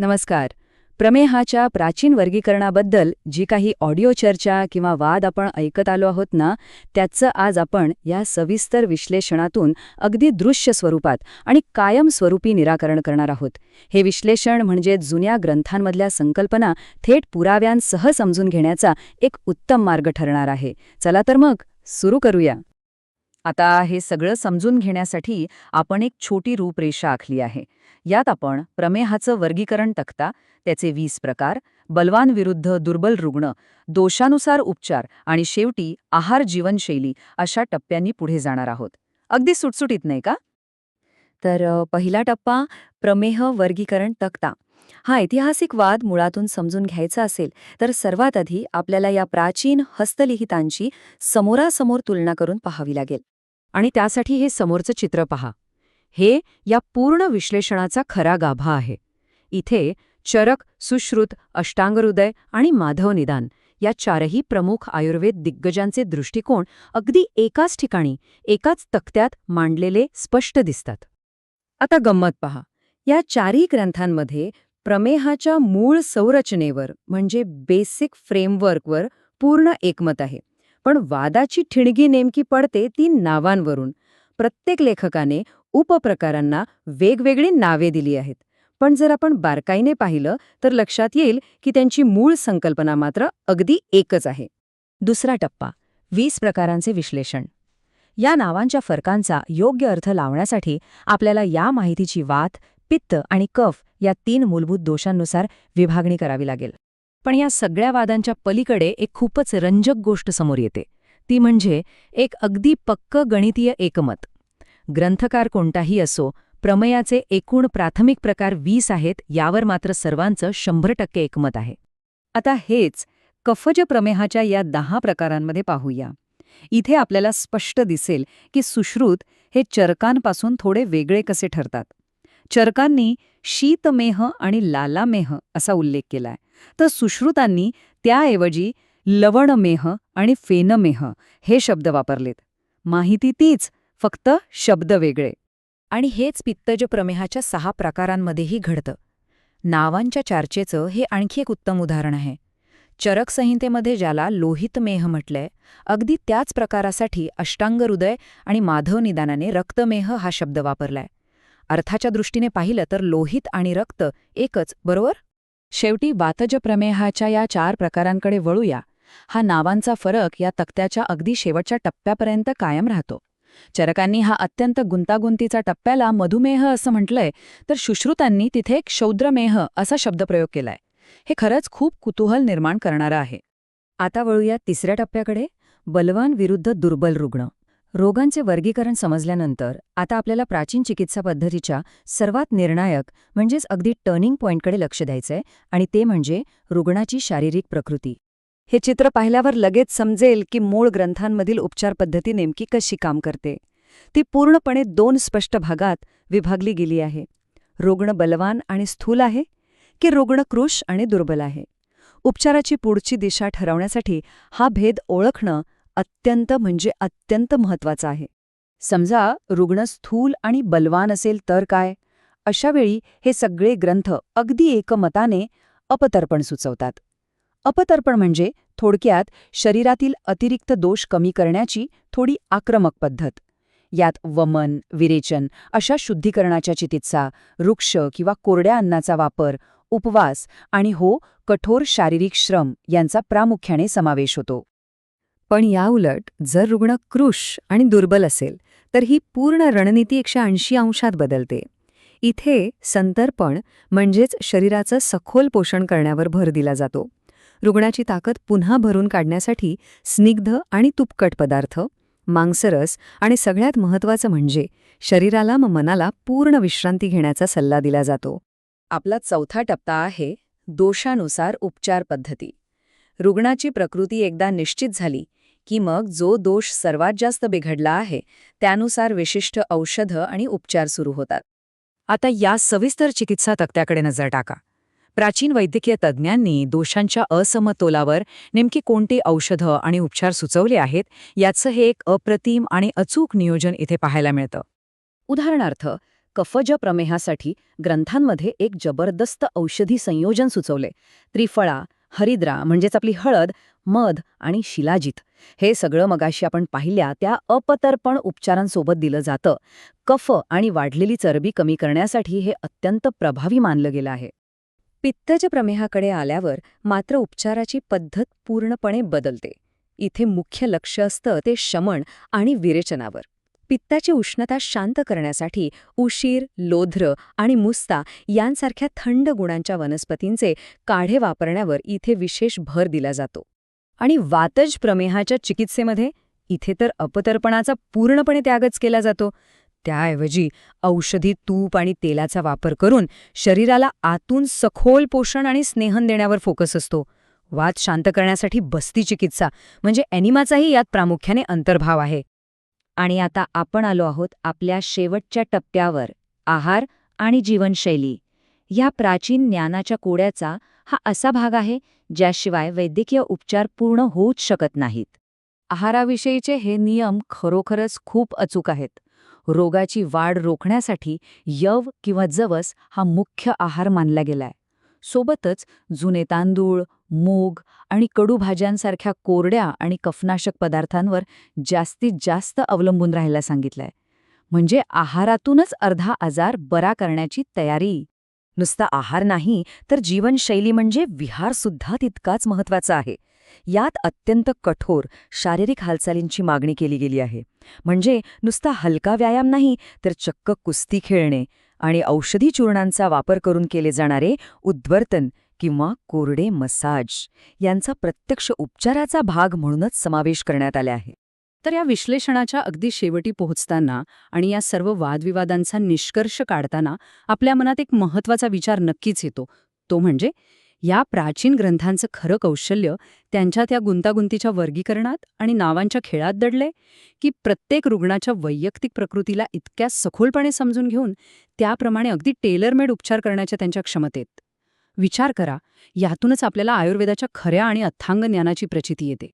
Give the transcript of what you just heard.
नमस्कार. प्रमेहाच्या प्राचीन वर्गीकरणाबद्दल जी काही ऑडिओ चर्चा किंवा वाद आपण ऐकत आलो आहोत ना, त्याचं आज आपण या सविस्तर विश्लेषणातून अगदी दृश्य स्वरूपात आणि कायम स्वरूपी निराकरण करणार आहोत. हे विश्लेषण म्हणजे जुन्या ग्रंथांमधल्या संकल्पना थेट पुराव्यांसह समजून घेण्याचा एक उत्तम मार्ग ठरणार आहे. चला तर मग सुरू करूया. आता हे सगळं समजून घेण्यासाठी आपण एक छोटी रूपरेषा आखली आहे. यात आपण प्रमेहाचं वर्गीकरण तक्ता, त्याचे 20 प्रकार, बलवान विरुद्ध दुर्बल रुग्ण, दोषानुसार उपचार आणि शेवटी आहार जीवनशैली अशा टप्प्यांनी पुढे जाणार आहोत. अगदी सुटसुटीत नाही का? तर पहिला टप्पा प्रमेह वर्गीकरण तक्ता. हा ऐतिहासिक वाद मुळातून समजून घ्यायचा असेल तर सर्वात आधी आपल्याला या प्राचीन हस्तलिखितांची समोरासमोर तुलना करून पाहावी लागेल. आणि त्यासाठी हे समोरचं चित्र पहा. हे या पूर्ण विश्लेषणाचा खरा गाभा आहे. इथे चरक, सुश्रुत, अष्टांगहृदय आणि माधव निदान या चारही प्रमुख आयुर्वेद दिग्गजांचे दृष्टिकोन अगदी एकाच ठिकाणी, एकाच तक्त्यात मांडलेले स्पष्ट दिसतात. आता गंमत पहा. या चारही ग्रंथांमध्ये प्रमेहाच्या मूळ संरचनेवर म्हणजे बेसिक फ्रेमवर्कवर पूर्ण एकमत आहे. पण वादाची ठिणगी नेमकी पडते ती नावांवरून. प्रत्येक लेखकाने उपप्रकारांना वेगवेगळी नावे दिली आहेत. पण जर आपण बारकाईने पाहिलं तर लक्षात येईल की त्यांची मूळ संकल्पना मात्र अगदी एकच आहे. दुसरा टप्पा 20 प्रकारांचे विश्लेषण. या नावांच्या फरकांचा योग्य अर्थ लावण्यासाठी आपल्याला या माहितीची वात, पित्त आणि कफ या 3 मूलभूत दोषांनुसार विभागणी करावी लागेल. पण या सगळ्या वादांच्या पलीकडे एक खूपच रंजक गोष्ट समोर येते. ती म्हणजे एक अगदी पक्क गणितीय एकमत. ग्रंथकार कोणताही असो, प्रमेयाचे एकूण प्राथमिक प्रकार 20 आहेत यावर मात्र सर्वांचं 100% एकमत आहे. आता हेच कफज प्रमेहाच्या या 10 प्रकारांमध्ये पाहूया. इथे आपल्याला स्पष्ट दिसेल की सुश्रुत हे चरकांपासून थोडे वेगळे कसे ठरतात. चरकांनी शीतमेह आणि लालामेह असा उल्लेख केलाय, तर सुश्रुतांनी त्याऐवजी लवणमेह आणि फेनमेह हे शब्द वापरलेत. माहिती तीच, फक्त शब्द वेगळे. आणि हेच पित्तज प्रमेहाच्या 6 प्रकारांमध्येही घडतं. नावांच्या चर्चेचं हे आणखी एक उत्तम उदाहरण आहे. चरक संहितेमध्ये ज्याला लोहितमेह म्हटलंय, अगदी त्याच प्रकारासाठी अष्टांगहृदय आणि माधव निदानाने रक्तमेह हा शब्द वापरलाय. अर्थाच्या दृष्टीने पाहिलं तर लोहित आणि रक्त एकच, बरोबर? शेवटी वातज प्रमेहाच्या या 4 प्रकारांकडे वळूया. हा नावांचा फरक या तक्त्याच्या अगदी शेवटच्या टप्प्यापर्यंत कायम राहतो. चरकांनी हा अत्यंत गुंतागुंतीचा टप्प्याला मधुमेह असं म्हटलंय, तर सुश्रुतांनी तिथे क्षौद्रमेह असा शब्दप्रयोग केलाय. हे खरंच खूप कुतूहल निर्माण करणारं आहे. आता वळूया तिसऱ्या टप्प्याकडे, बलवान विरुद्ध दुर्बल रुग्ण. रोगांचे वर्गीकरण समजल्यानंतर आता आपल्याला प्राचीन चिकित्सा पद्धतीच्या सर्वात निर्णायक म्हणजेच अगदी टर्निंग पॉइंटकडे लक्ष द्यायचंय, आणि ते म्हणजे रुग्णाची शारीरिक प्रकृती. हे चित्र पाहिल्यावर लगेच समजेल की मूळ ग्रंथांमधील उपचार पद्धती नेमकी कशी काम करते. ती पूर्णपणे 2 स्पष्ट भागात विभागली गेली आहे. रुग्ण बलवान आणि स्थूल आहे की रुग्ण कृश आणि दुर्बल आहे. उपचाराची पुढची दिशा ठरवण्यासाठी हा भेद ओळखणं अत्यंत म्हणजे अत्यंत महत्वाचं आहे. समजा रुग्ण स्थूल आणि बलवान असेल तर काय? अशावेळी हे सगळे ग्रंथ अगदी एकमताने अपतर्पण सुचवतात. अपतर्पण म्हणजे थोडक्यात शरीरातील अतिरिक्त दोष कमी करण्याची थोडी आक्रमक पद्धत. यात वमन, विरेचन अशा शुद्धीकरणाच्या चिकित्सा, वृक्ष किंवा कोरड्या अन्नाचा वापर, उपवास आणि कठोर शारीरिक श्रम यांचा प्रामुख्याने समावेश होतो. पण याउलट जर रुग्ण कृश आणि दुर्बल असेल तर ही पूर्ण रणनीती 180 अंशात बदलते. इथे संतर्पण म्हणजेच शरीराचं सखोल पोषण करण्यावर भर दिला जातो. रुग्णाची ताकद पुन्हा भरून काढण्यासाठी स्निग्ध आणि तुपकट पदार्थ, मांसरस आणि सगळ्यात महत्त्वाचं म्हणजे शरीराला व मनाला पूर्ण विश्रांती घेण्याचा सल्ला दिला जातो. आपला चौथा टप्पा आहे दोषानुसार उपचार पद्धती. रुग्णाची प्रकृती एकदा निश्चित झाली की मग जो दोष सर्वात जास्त बिघडला आहे त्यानुसार विशिष्ट औषधं आणि उपचार सुरू होतात. आता या सविस्तर चिकित्सा तक्त्याकडे नजर टाका. प्राचीन वैद्यकीय तज्ज्ञांनी दोषांच्या असमतोलावर नेमकी कोणती औषधं आणि उपचार सुचवले आहेत याचं हे एक अप्रतिम आणि अचूक नियोजन इथे पाहायला मिळतं. उदाहरणार्थ, कफज प्रमेहासाठी ग्रंथांमध्ये एक जबरदस्त औषधी संयोजन सुचवले. त्रिफळा, हरिद्रा म्हणजेच आपली हळद, मध आणि शिलाजीत हे सगळं मगाशी आपण पाहिल्या त्या अपतर्पण उपचारांसोबत दिलं जातं. कफ आणि वाढलेली चरबी कमी करण्यासाठी हे अत्यंत प्रभावी मानलं गेलं आहे. पित्तज प्रमेहाकडे आल्यावर मात्र उपचाराची पद्धत पूर्णपणे बदलते. इथे मुख्य लक्ष असतं ते शमन आणि विरेचनावर. पित्ताची उष्णता शांत करण्यासाठी उशीर, लोध्र आणि मुस्ता यांसारख्या थंड गुणांच्या वनस्पतींचे काढे वापरण्यावर इथे विशेष भर दिला जातो. आणि वातज प्रमेहाच्या चिकित्सेमध्ये इथे तर अपतर्पणाचा पूर्णपणे त्यागच केला जातो. त्याऐवजी औषधी तूप आणि तेलाचा वापर करून शरीराला आतून सखोल पोषण आणि स्नेहन देण्यावर फोकस असतो. वात शांत करण्यासाठी बस्ती चिकित्सा म्हणजे एनिमाचाही यात प्रामुख्याने अंतर्भाव आहे. आणि आता आपण आलो आहोत आपल्या शेवटच्या टप्प्यावर, आहार आणि जीवनशैली. या प्राचीन ज्ञानाच्या कोड्याचा हा असा भाग आहे ज्याशिवाय वैद्यकीय उपचार पूर्ण होऊच शकत नाहीत. आहाराविषयीचे हे नियम खरोखरच खूप अचूक आहेत. रोगाची वाढ रोखण्यासाठी यव किंवा जवस हा मुख्य आहार मानला गेलाय. सोबतच जुने तांदूळ, मूग आणि कडू भाज्यांसारख्या कोरड्या आणि कफनाशक पदार्थांवर जास्तीत जास्त अवलंबून राहायला सांगितलंय. म्हणजे आहारातूनच अर्धा आजार बरा करण्याची तयारी. नुसता आहार नाही तर जीवनशैली म्हणजे विहारसुद्धा तितकाच महत्वाचा आहे. यात अत्यंत कठोर शारीरिक हालचालींची मागणी केली गेली आहे. म्हणजे नुसता हलका व्यायाम नाही तर चक्क कुस्ती खेळणे आणि औषधी चूर्णांचा वापर करून केले जाणारे उद्वर्तन किंवा कोरडे मसाज यांचा प्रत्यक्ष उपचाराचा भाग म्हणूनच समावेश करण्यात आला आहे. तर या विश्लेषणाच्या अगदी शेवटी पोहोचताना आणि या सर्व वादविवादांचा निष्कर्ष काढताना आपल्या मनात एक महत्त्वाचा विचार नक्कीच येतो. तो म्हणजे या प्राचीन ग्रंथांचं खरं कौशल्य त्यांच्या त्या गुंतागुंतीच्या वर्गीकरणात आणि नावांच्या खेळात दडले, की प्रत्येक रुग्णाच्या वैयक्तिक प्रकृतीला इतक्या सखोलपणे समजून घेऊन त्याप्रमाणे अगदी टेलरमेड उपचार करण्याच्या त्यांच्या क्षमतेत. विचार करा, यातूनच आपल्याला आयुर्वेदाच्या खऱ्या आणि अथांग ज्ञानाची प्रचिती येते.